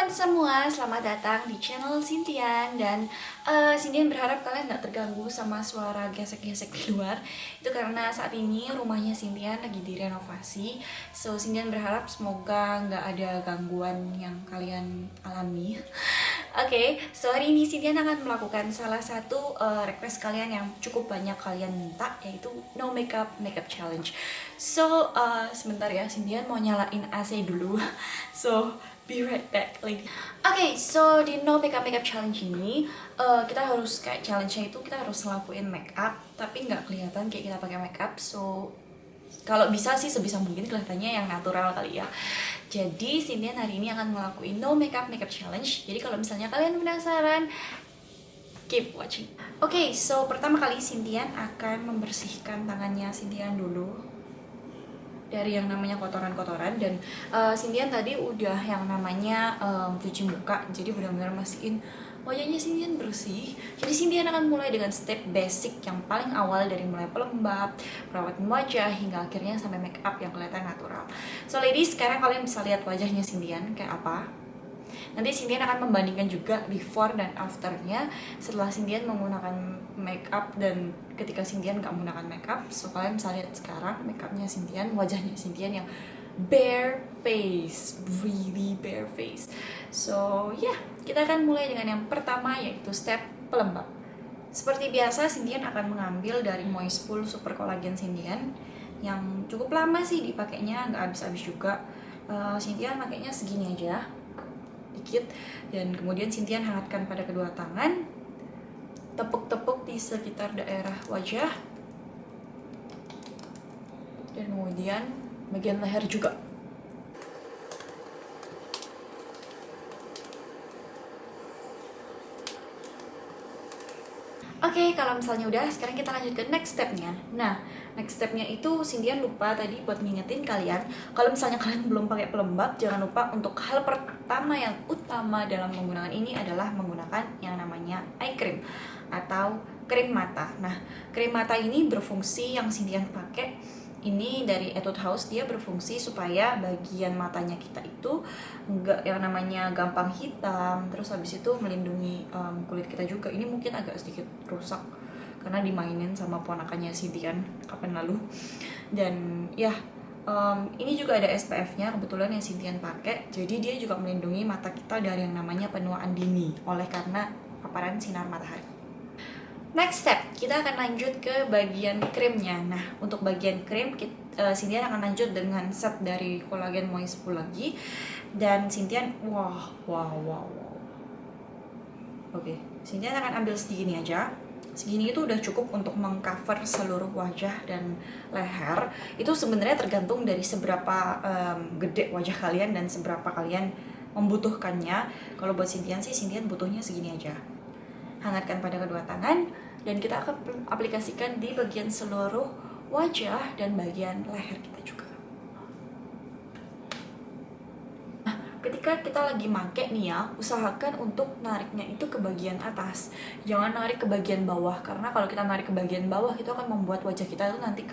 semua, selamat datang di channel Sintian. Dan Sintian berharap kalian gak terganggu sama suara gesek-gesek di luar. Itu karena saat ini rumahnya Sintian lagi direnovasi. So Sintian berharap semoga gak ada gangguan yang kalian alami. Oke, so hari ini Sintian akan melakukan salah satu request kalian yang cukup banyak kalian minta, yaitu no makeup challenge. So sebentar ya, Sintian mau nyalain AC dulu. So be right back, lady. Oke, so di no makeup challenge ini kita harus kayak challenge-nya itu kita harus ngelakuin makeup tapi nggak kelihatan kayak kita pakai makeup. So kalau bisa sih sebisa mungkin kelihatannya yang natural kali ya. Jadi Sintian hari ini akan ngelakuin no makeup challenge. Jadi kalau misalnya kalian penasaran, keep watching. Oke, so pertama kali Sintian akan membersihkan tangannya Sintian dulu dari yang namanya kotoran-kotoran. Dan Sintian tadi udah yang namanya cuci muka, jadi benar-benar mastiin wajahnya Sintian bersih. Jadi Sintian akan mulai dengan step basic yang paling awal, dari mulai pelembab, perawatan wajah, hingga akhirnya sampai make up yang kelihatan natural. So ladies, sekarang kalian bisa lihat wajahnya Sintian kayak apa. Nanti Sintian akan membandingkan juga before dan afternya setelah Sintian menggunakan makeup dan ketika Sintian nggak menggunakan makeup. So kalian bisa lihat sekarang makeupnya Sintian, wajahnya Sintian yang bare face, really bare face. So yeah, kita akan mulai dengan yang pertama, yaitu step pelembab. Seperti biasa, Sintian akan mengambil dari Moispool Super Collagen Sintian yang cukup lama sih dipakainya, nggak habis-habis juga. Sintian pakainya segini aja, dikit, dan kemudian Sintian hangatkan pada kedua tangan, tepuk-tepuk di sekitar daerah wajah, dan kemudian bagian leher juga. Oke, kalau misalnya udah, sekarang kita lanjut ke next stepnya. Nah, next stepnya itu Sintian lupa tadi buat ngingetin kalian, kalau misalnya kalian belum pakai pelembab, jangan lupa untuk hal pertama yang utama dalam menggunakan ini adalah menggunakan yang namanya eye cream atau krim mata. Nah, krim mata ini berfungsi, yang Sintian pakai ini dari Etude House, dia berfungsi supaya bagian matanya kita itu enggak yang namanya gampang hitam, terus habis itu melindungi kulit kita juga. Ini mungkin agak sedikit rusak karena dimainin sama ponakannya Sintian kapan lalu. Dan ya, ini juga ada SPF-nya kebetulan yang Sintian pakai, jadi dia juga melindungi mata kita dari yang namanya penuaan dini oleh karena paparan sinar matahari. Next step, kita akan lanjut ke bagian krimnya. Nah, untuk bagian krim, Sintian akan lanjut dengan set dari Collagen Moispool lagi. Dan Sintian, Oke, Sintian akan ambil segini aja. Segini itu udah cukup untuk mengcover seluruh wajah dan leher. Itu sebenarnya tergantung dari seberapa gede wajah kalian dan seberapa kalian membutuhkannya. Kalau buat Sintian sih, Sintian butuhnya segini aja. Hangatkan pada kedua tangan, dan kita akan aplikasikan di bagian seluruh wajah dan bagian leher kita juga. Nah, ketika kita lagi make nih ya, usahakan untuk nariknya itu ke bagian atas, jangan narik ke bagian bawah, karena kalau kita narik ke bagian bawah itu akan membuat wajah kita itu nanti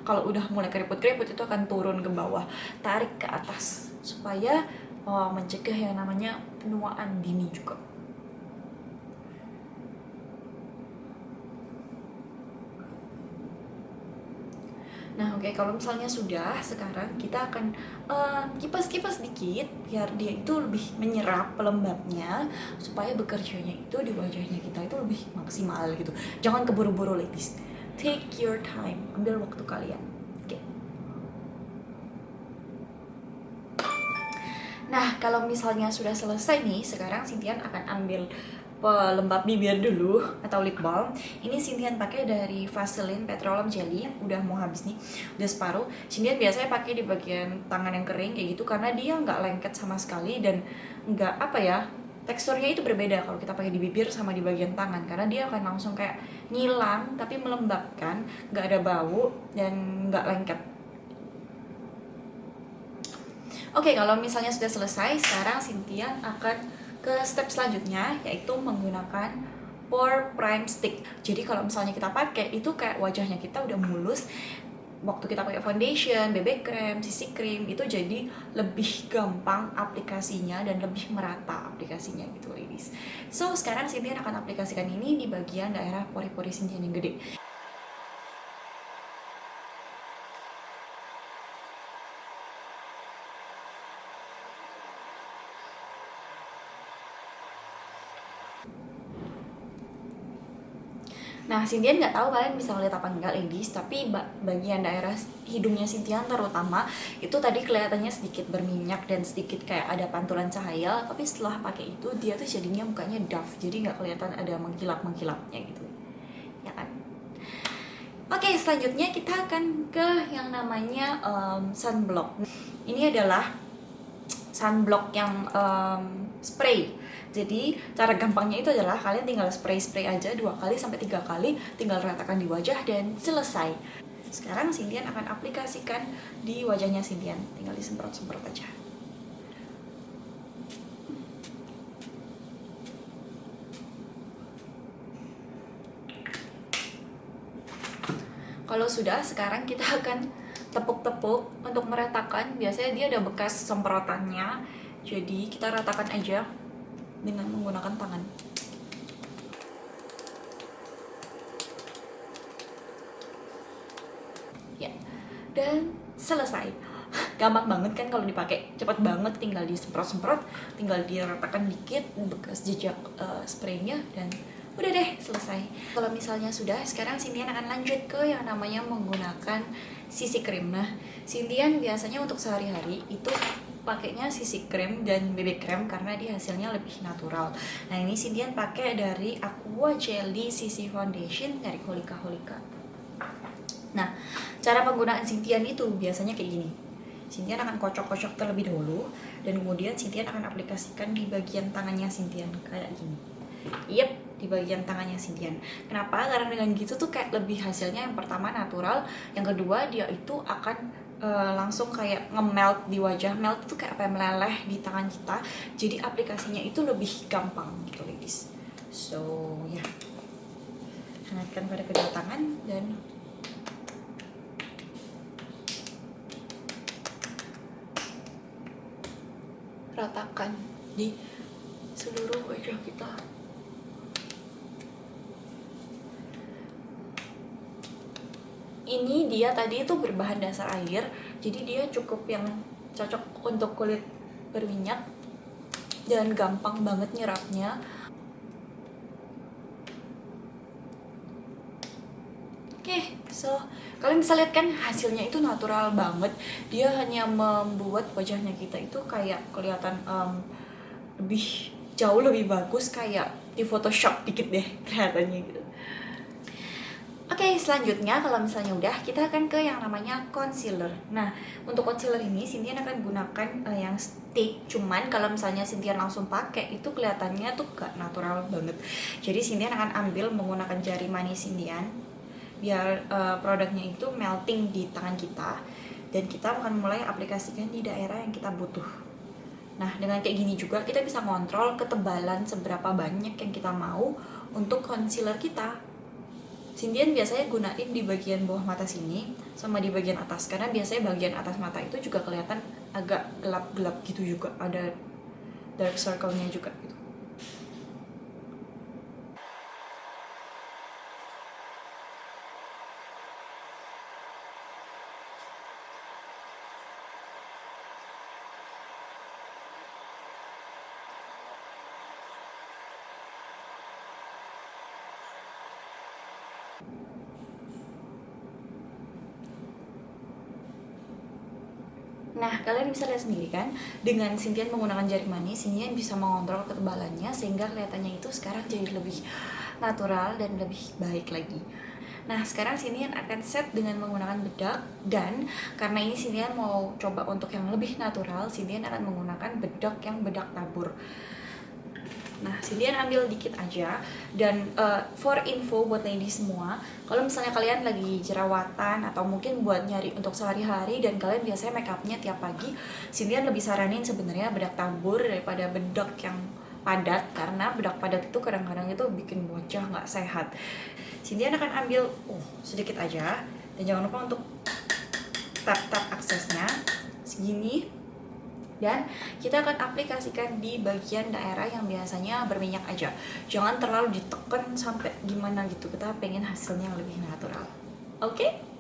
kalau udah mulai keriput-keriput itu akan turun ke bawah. Tarik ke atas supaya mencegah yang namanya penuaan dini juga. Nah, oke, kalau misalnya sudah, sekarang kita akan kipas-kipas dikit biar dia itu lebih menyerap pelembabnya, supaya bekerjanya itu di wajahnya kita itu lebih maksimal gitu. Jangan keburu-buru ladies, take your time, ambil waktu kalian. Oke. Nah, kalau misalnya sudah selesai nih, sekarang Sintian akan ambil pelembab bibir dulu atau lip balm. Ini Sintian pakai dari Vaseline Petroleum Jelly, udah mau habis nih, udah separuh. Sintian biasanya pakai di bagian tangan yang kering kayak gitu karena dia nggak lengket sama sekali dan nggak teksturnya itu berbeda kalau kita pakai di bibir sama di bagian tangan, karena dia akan langsung kayak ngilang tapi melembabkan, nggak ada bau dan nggak lengket. Oke, kalau misalnya sudah selesai, sekarang Sintian akan ke step selanjutnya, yaitu menggunakan Pore Prime Stick. Jadi kalau misalnya kita pakai itu kayak wajahnya kita udah mulus, waktu kita pakai foundation, BB cream, CC cream itu jadi lebih gampang aplikasinya dan lebih merata aplikasinya gitu ladies. So sekarang Cynthia akan aplikasikan ini di bagian daerah pori-pori Cynthia yang gede. Nah, Cynthia nggak tahu kalian bisa ngeliat apa enggak ladies, tapi bagian daerah hidungnya Cynthia terutama itu tadi kelihatannya sedikit berminyak dan sedikit kayak ada pantulan cahaya, tapi setelah pakai itu dia tuh jadinya mukanya doff, jadi nggak kelihatan ada mengkilap-mengkilapnya gitu, ya kan? Oke, selanjutnya kita akan ke yang namanya sunblock. Ini adalah sunblock yang spray. Jadi cara gampangnya itu adalah kalian tinggal spray aja 2 kali sampai 3 kali, tinggal ratakan di wajah dan selesai. Sekarang Cynthia akan aplikasikan di wajahnya Cynthia, tinggal disemprot-semprot aja. Kalau sudah, sekarang kita akan tepuk-tepuk untuk meratakan. Biasanya dia ada bekas semprotannya, jadi kita ratakan aja dengan menggunakan tangan. Ya, dan selesai. Gampang banget kan kalau dipakai, cepat banget, tinggal disemprot-semprot, tinggal diratakan dikit bekas jejak spraynya dan udah deh selesai. Kalau misalnya sudah, sekarang Cynthia akan lanjut ke yang namanya menggunakan CC cream. Nah, Cynthia biasanya untuk sehari-hari itu pakainya CC cream dan BB cream karena dia hasilnya lebih natural. Nah, ini Cynthia pakai dari Aqua Jelly CC Foundation dari Holika. Nah, cara penggunaan Cynthia itu biasanya kayak gini. Cynthia akan kocok-kocok terlebih dahulu dan kemudian Cynthia akan aplikasikan di bagian tangannya Cynthia kayak gini. Yep, di bagian tangannya Cynthia. Kenapa? Karena dengan gitu tuh kayak lebih hasilnya yang pertama natural, yang kedua dia itu akan langsung kayak nge-melt di wajah. Melt itu kayak apa, meleleh di tangan kita, jadi aplikasinya itu lebih gampang gitu ladies. So ya, hangatkan pada kedua tangan dan ratakan di seluruh wajah kita. Ini dia tadi itu berbahan dasar air, jadi dia cukup yang cocok untuk kulit berminyak dan gampang banget nyerapnya. Oke, so kalian bisa lihat kan hasilnya itu natural banget. Dia hanya membuat wajahnya kita itu kayak kelihatan lebih jauh lebih bagus, kayak di Photoshop dikit deh kelihatannya gitu. Oke, selanjutnya kalau misalnya udah, kita akan ke yang namanya concealer. Nah, untuk concealer ini Cynthia akan gunakan yang stick. Cuman kalau misalnya Cynthia langsung pakai itu kelihatannya tuh gak natural banget. Jadi Cynthia akan ambil menggunakan jari manis Cynthia biar produknya itu melting di tangan kita dan kita akan mulai aplikasikan di daerah yang kita butuh. Nah, dengan kayak gini juga kita bisa ngontrol ketebalan seberapa banyak yang kita mau untuk concealer kita. Cynthia biasanya gunain di bagian bawah mata sini sama di bagian atas, karena biasanya bagian atas mata itu juga kelihatan agak gelap-gelap gitu, juga ada dark circle-nya juga gitu. Nah, kalian bisa lihat sendiri kan, dengan Cynthia menggunakan jari manis, Cynthia bisa mengontrol ketebalannya sehingga kelihatannya itu sekarang jadi lebih natural dan lebih baik lagi. Nah, sekarang Cynthia akan set dengan menggunakan bedak, dan karena ini Cynthia mau coba untuk yang lebih natural, Cynthia akan menggunakan bedak yang bedak tabur. Nah, Cynthia ambil dikit aja. Dan for info buat ladies semua, kalau misalnya kalian lagi jerawatan atau mungkin buat nyari untuk sehari-hari dan kalian biasanya make upnya tiap pagi, Cynthia lebih saranin sebenarnya bedak tabur daripada bedak yang padat, karena bedak padat itu kadang-kadang itu bikin wajah nggak sehat. Cynthia akan ambil sedikit aja, dan jangan lupa untuk tap aksesnya segini, dan kita akan aplikasikan di bagian daerah yang biasanya berminyak aja. Jangan terlalu ditekan sampai gimana gitu, kita pengen hasilnya yang lebih natural. Oke?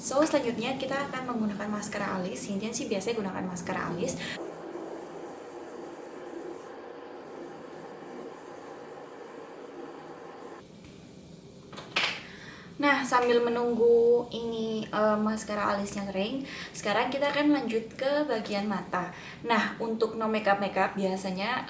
So, selanjutnya kita akan menggunakan maskara alis. Sintian sih biasanya gunakan maskara alis. Nah, sambil menunggu ini maskara alisnya kering, sekarang kita akan lanjut ke bagian mata. Nah, untuk no makeup biasanya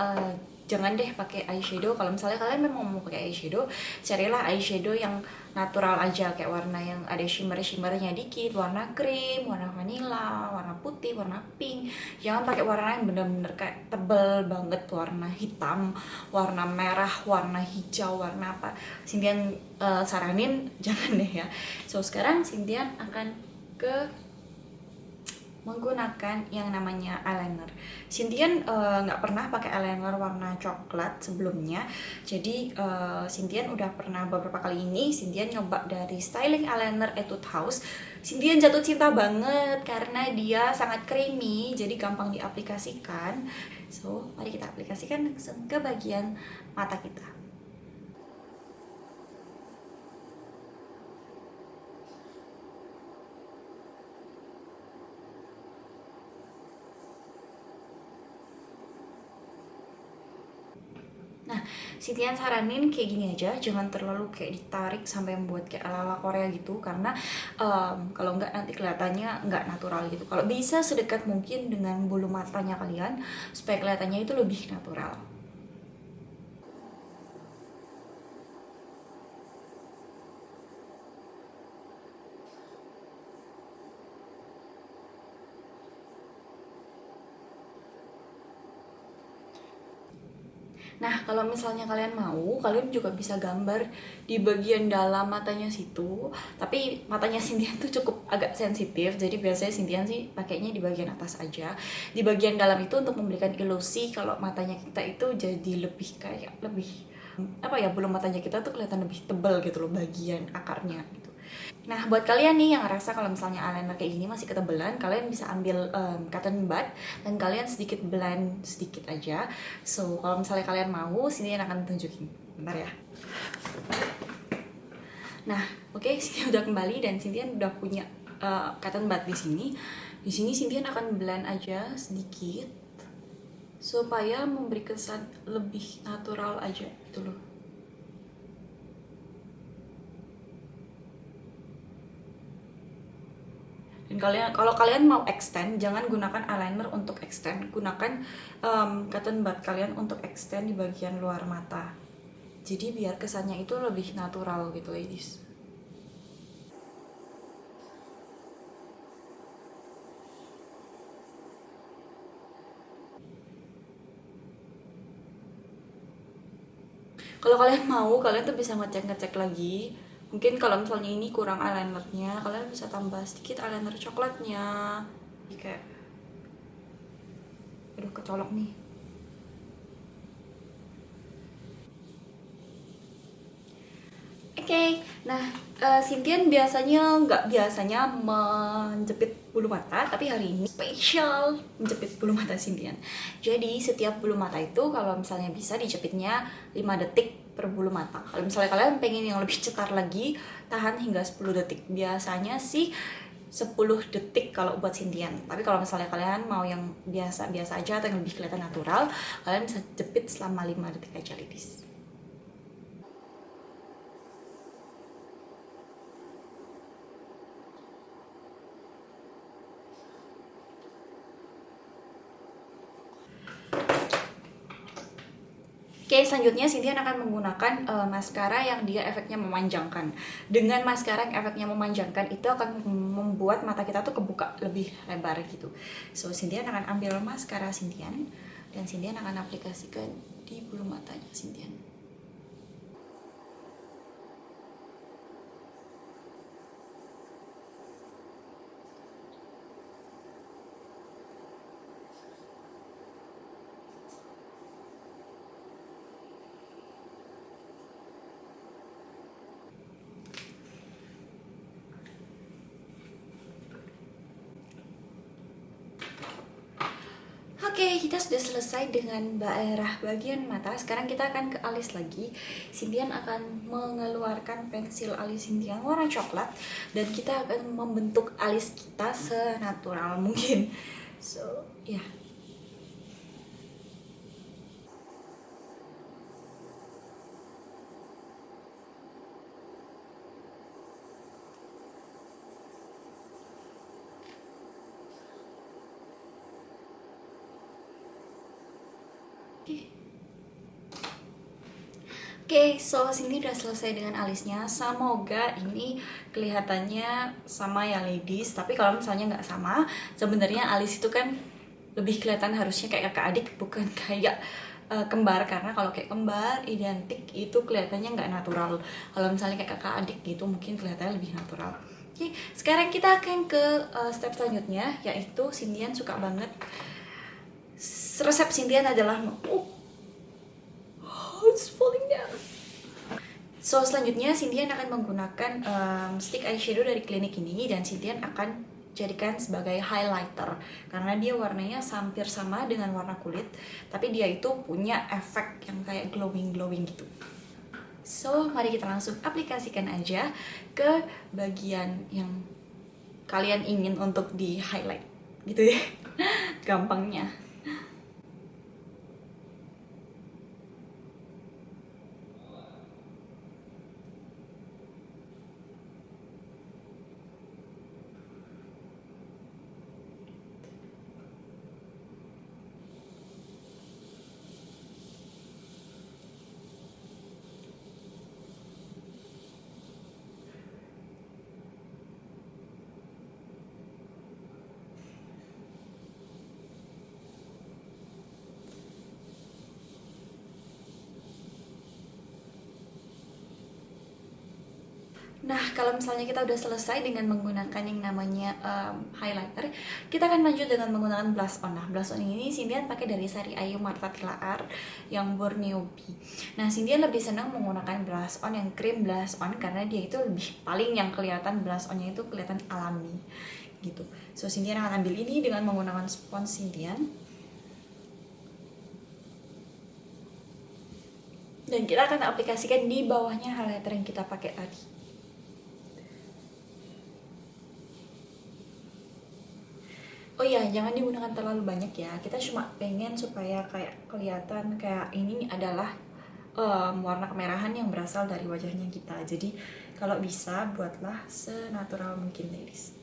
jangan deh pakai eyeshadow. Kalau misalnya kalian memang mau pakai eyeshadow, carilah eyeshadow yang natural aja, kayak warna yang ada shimmer-shimmernya dikit, warna krim, warna vanilla, warna putih, warna pink. Jangan pakai warna yang bener-bener kayak tebel banget, warna hitam, warna merah, warna hijau, warna apa. Sintian saranin jangan deh ya. So, sekarang Sintian akan ke menggunakan yang namanya eyeliner. Sintian nggak pernah pakai eyeliner warna coklat sebelumnya, jadi Sintian udah pernah beberapa kali ini Sintian nyoba dari styling eyeliner Etude House. Sintian jatuh cinta banget karena dia sangat creamy, jadi gampang diaplikasikan. So, mari kita aplikasikan langsung ke bagian mata kita. Nah, Sintian saranin kayak gini aja, jangan terlalu kayak ditarik sampai membuat kayak ala-ala Korea gitu, karena kalau nggak nanti kelihatannya nggak natural gitu. Kalau bisa sedekat mungkin dengan bulu matanya kalian, supaya kelihatannya itu lebih natural. Nah, kalau misalnya kalian mau, kalian juga bisa gambar di bagian dalam matanya situ. Tapi matanya Sintian tuh cukup agak sensitif, jadi biasanya Sintian sih pakainya di bagian atas aja. Di bagian dalam itu untuk memberikan ilusi kalau matanya kita itu jadi lebih kayak lebih apa ya, bulu matanya kita tuh kelihatan lebih tebal gitu loh, bagian akarnya gitu. Nah, buat kalian nih yang ngerasa kalau misalnya eyeliner kayak gini masih ketebelan, kalian bisa ambil cotton bud dan kalian sedikit blend sedikit aja. So, kalau misalnya kalian mau, sini yang akan tunjukin. Bentar ya. Nah, oke, Cynthia udah kembali dan Cynthia udah punya cotton bud di sini. Di sini Cynthia akan blend aja sedikit supaya memberi kesan lebih natural aja gitu loh. Dan kalian, kalau kalian mau extend, jangan gunakan eyeliner untuk extend, gunakan cotton bud kalian untuk extend di bagian luar mata. Jadi biar kesannya itu lebih natural gitu, ladies. Kalau kalian mau, kalian tuh bisa ngecek lagi. Mungkin kalau misalnya ini kurang eyelinernya, kalian bisa tambah sedikit eyeliner coklatnya. Jadi kayak, aduh kecolok nih. Oke, nah Sintian biasanya nggak biasanya menjepit bulu mata, tapi hari ini spesial menjepit bulu mata Sintian. Jadi setiap bulu mata itu kalau misalnya bisa dijepitnya 5 detik per bulu mata. Kalau misalnya kalian pengen yang lebih cetar lagi, tahan hingga 10 detik. Biasanya sih 10 detik kalau buat Sintian. Tapi kalau misalnya kalian mau yang biasa-biasa aja atau yang lebih kelihatan natural, kalian bisa jepit selama 5 detik aja, ladies. Oke, selanjutnya Cynthia akan menggunakan maskara yang dia efeknya memanjangkan. Dengan maskara yang efeknya memanjangkan itu akan membuat mata kita tuh kebuka lebih lebar gitu. So, Cynthia akan ambil maskara Cynthia dan Cynthia akan aplikasikan di bulu matanya Cynthia. Oke, kita sudah selesai dengan daerah bagian mata. Sekarang kita akan ke alis lagi. Sintian akan mengeluarkan pensil alis Sintian warna coklat dan kita akan membentuk alis kita senatural mungkin. So, ya. Yeah. Oke, so Cindy udah selesai dengan alisnya. Semoga ini kelihatannya sama ya ladies. Tapi kalau misalnya nggak sama, sebenarnya alis itu kan lebih kelihatan harusnya kayak kakak adik, bukan kayak kembar. Karena kalau kayak kembar identik itu kelihatannya nggak natural. Kalau misalnya kayak kakak adik gitu mungkin kelihatannya lebih natural. Oke, sekarang kita akan ke step selanjutnya, yaitu Cindian suka banget. Resep Cindian adalah it's falling down. So selanjutnya Cindian akan menggunakan stick eyeshadow dari klinik ini dan Cindian akan jadikan sebagai highlighter karena dia warnanya hampir sama dengan warna kulit, tapi dia itu punya efek yang kayak glowing gitu. So mari kita langsung aplikasikan aja ke bagian yang kalian ingin untuk di highlight gitu ya. Gampangnya. Nah, kalau misalnya kita udah selesai dengan menggunakan yang namanya highlighter, kita akan lanjut dengan menggunakan blush on. Nah, blush on ini Cindian pakai dari seri Ayu Marta Tilaar yang Borneo Bee. Nah, Cindian lebih senang menggunakan blush on yang cream blush on karena dia itu lebih paling yang kelihatan blush onnya itu kelihatan alami gitu. So, Cindian akan ambil ini dengan menggunakan spons Cindian. Dan kita akan aplikasikan di bawahnya highlighter yang kita pakai tadi. Oh iya, jangan digunakan terlalu banyak ya. Kita cuma pengen supaya kayak kelihatan kayak ini adalah warna kemerahan yang berasal dari wajahnya kita. Jadi kalau bisa buatlah senatural mungkin, ladies.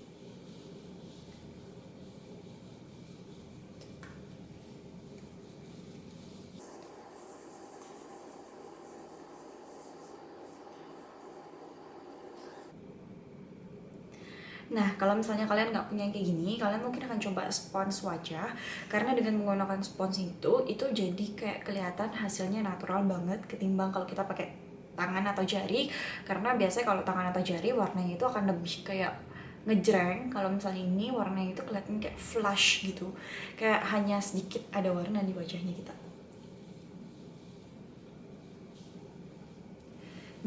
Nah, kalau misalnya kalian nggak punya kayak gini, kalian mungkin akan coba spons wajah. Karena dengan menggunakan spons itu jadi kayak kelihatan hasilnya natural banget ketimbang kalau kita pakai tangan atau jari. Karena biasanya kalau tangan atau jari warnanya itu akan lebih kayak ngejreng. Kalau misalnya ini warnanya itu kelihatan kayak flash gitu, kayak hanya sedikit ada warna di wajahnya kita.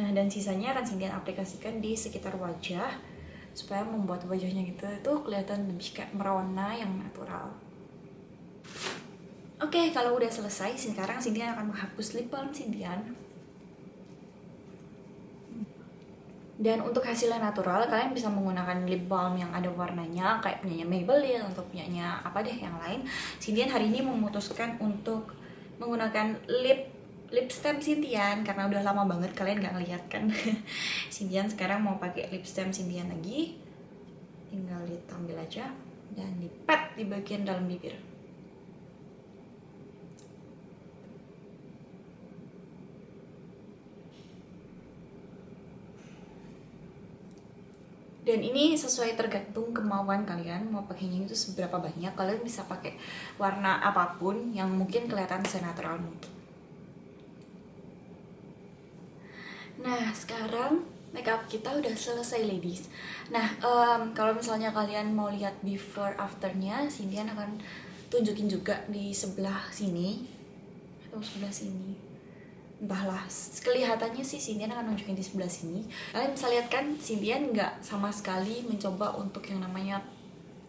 Nah, dan sisanya akan Cindian aplikasikan di sekitar wajah supaya membuat wajahnya kita itu kelihatan lebih kayak merona yang natural. Oke, kalau udah selesai, sekarang Cindian akan menghapus lip balm Cindian. Dan untuk hasilnya natural, kalian bisa menggunakan lip balm yang ada warnanya kayak punyanya Maybelline atau punyanya apa deh yang lain. Cindian hari ini memutuskan untuk menggunakan lip stem Cindian karena udah lama banget kalian gak ngeliat kan. Cindian sekarang mau pakai lip stem Cindian lagi, tinggal ditampil aja dan dipet di bagian dalam bibir. Dan ini sesuai tergantung kemauan kalian mau pakainya itu seberapa banyak. Kalian bisa pakai warna apapun yang mungkin kelihatan senatural mungkin. Nah, sekarang makeup kita udah selesai, ladies. Nah, kalau misalnya kalian mau lihat before afternya, Cindian akan tunjukin juga di sebelah sini atau sebelah sini. Entahlah, kelihatannya sih Cindian akan nunjukin di sebelah sini. Kalian bisa lihat kan, Cindian nggak sama sekali mencoba untuk yang namanya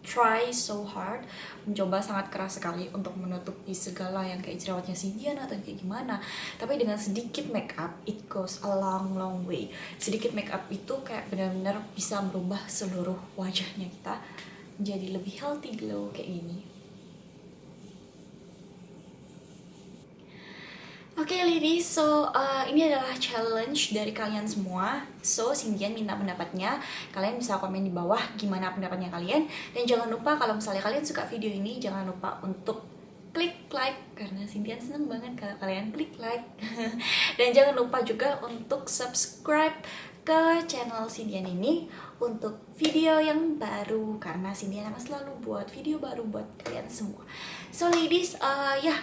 try so hard, mencoba sangat keras sekali untuk menutupi segala yang kayak jerawatnya Cynthia atau kayak gimana. Tapi dengan sedikit make up, it goes a long way. Sedikit make up itu kayak benar-benar bisa merubah seluruh wajahnya kita jadi lebih healthy glow kayak gini. Oke ladies, so ini adalah challenge dari kalian semua. So Cynthia minta pendapatnya. Kalian bisa komen di bawah gimana pendapatnya kalian. Dan jangan lupa kalau misalnya kalian suka video ini, jangan lupa untuk klik like, karena Cynthia seneng banget kalau kalian klik like. Dan jangan lupa juga untuk subscribe ke channel Cynthia ini untuk video yang baru, karena Cynthia akan selalu buat video baru buat kalian semua. So ladies,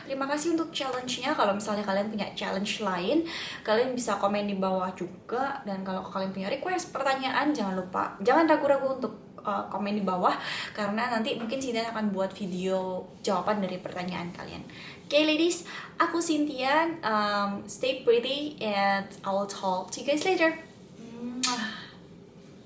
terima kasih untuk challenge-nya. Kalau misalnya kalian punya challenge lain, kalian bisa komen di bawah juga. Dan kalau kalian punya request, pertanyaan, jangan ragu-ragu untuk komen di bawah, karena nanti mungkin Cynthia akan buat video jawaban dari pertanyaan kalian. Okay ladies, aku Cynthia, stay pretty and I will talk to you guys later.